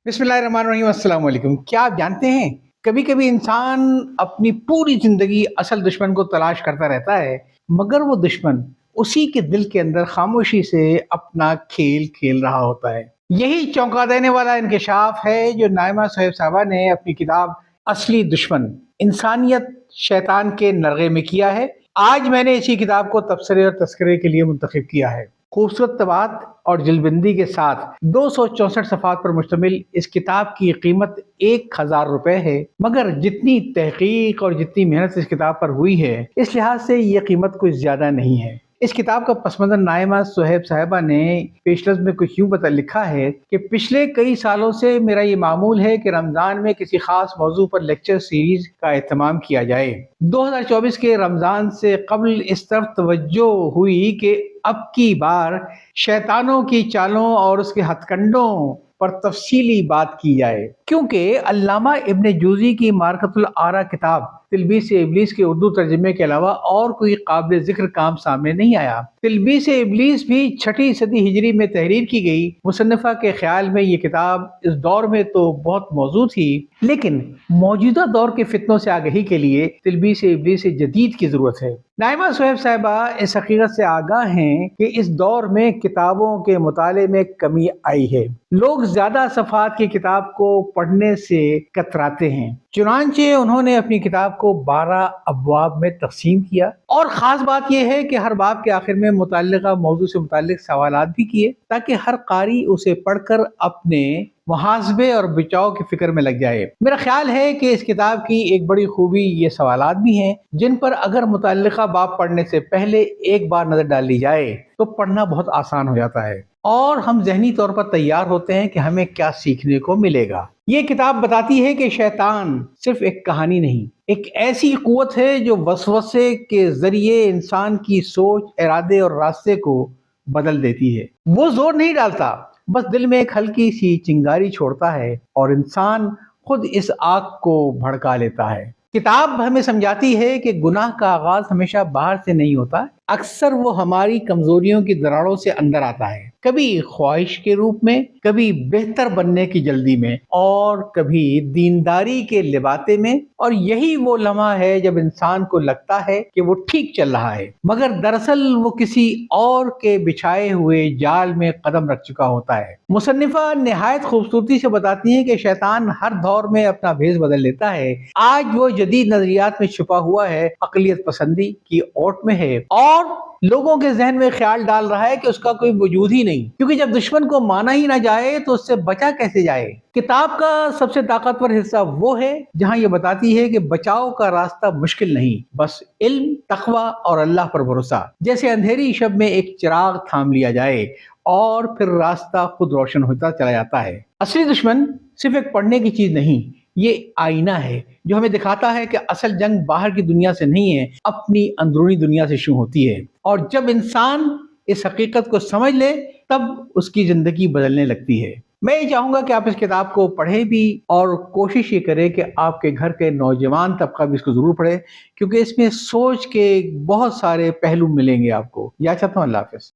बिस्मिल्लाहिर्रहमानिर्रहीम, अस्सलाम वालेकुम। क्या आप जानते हैं, कभी कभी इंसान अपनी पूरी जिंदगी असल दुश्मन को तलाश करता रहता है, मगर वो दुश्मन उसी के दिल के अंदर खामोशी से अपना खेल खेल रहा होता है। यही चौंका देने वाला इंकशाफ है जो नाइमा सुहैब साहबा ने अपनी किताब असली दुश्मन इंसानियत शैतान के नरगे में किया है। आज मैंने इसी किताब को तबसरे और तस्करे के लिए मुंतखब किया है। खूबसूरत तबात और जल्दबंदी के साथ 264 सफ़ात पर मुश्तमिल इस किताब की कीमत 1000 रुपए है, मगर जितनी तहकीक और जितनी मेहनत इस किताब पर हुई है, इस लिहाज से ये कीमत कुछ ज़्यादा नहीं है। इस किताब का पस मंज़र नाइमा सुहैब साहिबा ने पेशलफ्ज़ में कुछ यूँ बता लिखा है कि पिछले कई सालों से मेरा ये मामूल है कि रमज़ान में किसी खास मौजू पर लेक्चर सीरीज का एहतमाम किया जाए। 2024 के रमज़ान से कबल इस तरफ तवज्जो हुई कि अब की बार शैतानों की चालों और उसके हथकंडों पर तफसीली बात की जाए, क्योंकि अल्लामा इब्ने जूज़ी की मारकतुल आरा किताब तिल्बीस इब्लीस के उर्दू तर्जुमे के अलावा और कोई काबिल जिक्र काम सामने नहीं आया। तिल्बीस इब्लीस भी 6वीं सदी हिजरी में तहरीर की गई। मुसन्निफा के ख्याल में ये किताब इस दौर में तो बहुत मौजूद थी, लेकिन मौजूदा दौर के फितनों से आगही के लिए तिल्बीस इब्लीस जदीद की जरूरत है। नाइमा सुहैब साहिबा इस हकीकत से आगाह हैं कि इस दौर में किताबों के मुताले में कमी आई है। लोग ज्यादा सफ़ात की किताब को पढ़ने से कतराते हैं। चुनांचे उन्होंने अपनी किताब को 12 अबवाब में तकसीम किया, और ख़ास बात यह है कि हर बाब के आखिर में मुतल्लिका मौजू से मुताल्लिक सवालात भी किए, ताकि हर कारी उसे पढ़कर अपने मुहासबे और बचाव की फिक्र में लग जाए। मेरा ख्याल है कि इस किताब की एक बड़ी खूबी ये सवालात भी हैं, जिन पर अगर मुतल्लिका बाब पढ़ने से पहले एक बार नजर डाल ली जाए तो पढ़ना बहुत आसान हो जाता है, और हम जहनी तौर पर तैयार होते हैं कि हमें क्या सीखने को मिलेगा। ये किताब बताती है कि शैतान सिर्फ एक कहानी नहीं, एक ऐसी कुव्वत है जो वसवसे के जरिए इंसान की सोच, इरादे और रास्ते को बदल देती है। वो जोर नहीं डालता, बस दिल में एक हल्की सी चिंगारी छोड़ता है, और इंसान खुद इस आग को भड़का लेता है। किताब हमें समझाती है कि गुनाह का आगाज हमेशा बाहर से नहीं होता, अक्सर वो हमारी कमजोरियों की दरारों से अंदर आता है, कभी ख्वाहिश के रूप में, कभी बेहतर बनने की जल्दी में, और कभी दीनदारी के लिबाते में। और यही वो लम्हा है जब इंसान को लगता है कि वो ठीक चल रहा है, मगर दरअसल वो किसी और के बिछाए हुए जाल में कदम रख चुका होता है। मुसन्निफा निहायत खूबसूरती से बताती है कि शैतान हर दौर में अपना भेष बदल लेता है। आज वो जदीद नजरियात में छुपा हुआ है, अकलियत पसंदी की ओट में है, और लोगों के जहन में ख्याल डाल रहा है कि उसका कोई वजूद ही नहीं, क्योंकि जब दुश्मन को माना ही ना जाए तो उससे बचा कैसे जाए। किताब का सबसे ताकतवर हिस्सा वो है जहां ये बताती है कि बचाव का रास्ता मुश्किल नहीं, बस इल्म, तकवा और अल्लाह पर भरोसा। जैसे अंधेरी शब में एक चिराग थाम लिया जाए और फिर रास्ता खुद रोशन होता चला जाता है। असली दुश्मन सिर्फ एक पढ़ने की चीज नहीं, ये आईना है जो हमें दिखाता है कि असल जंग बाहर की दुनिया से नहीं है, अपनी अंदरूनी दुनिया से शुरू होती है। और जब इंसान इस हकीकत को समझ ले, तब उसकी जिंदगी बदलने लगती है। मैं ये चाहूंगा कि आप इस किताब को पढ़ें भी, और कोशिश ये करें कि आपके घर के नौजवान तबका भी इसको जरूर पढ़े, क्योंकि इसमें सोच के बहुत सारे पहलू मिलेंगे आपको। या चाहता हूँ। अल्लाह हाफिज।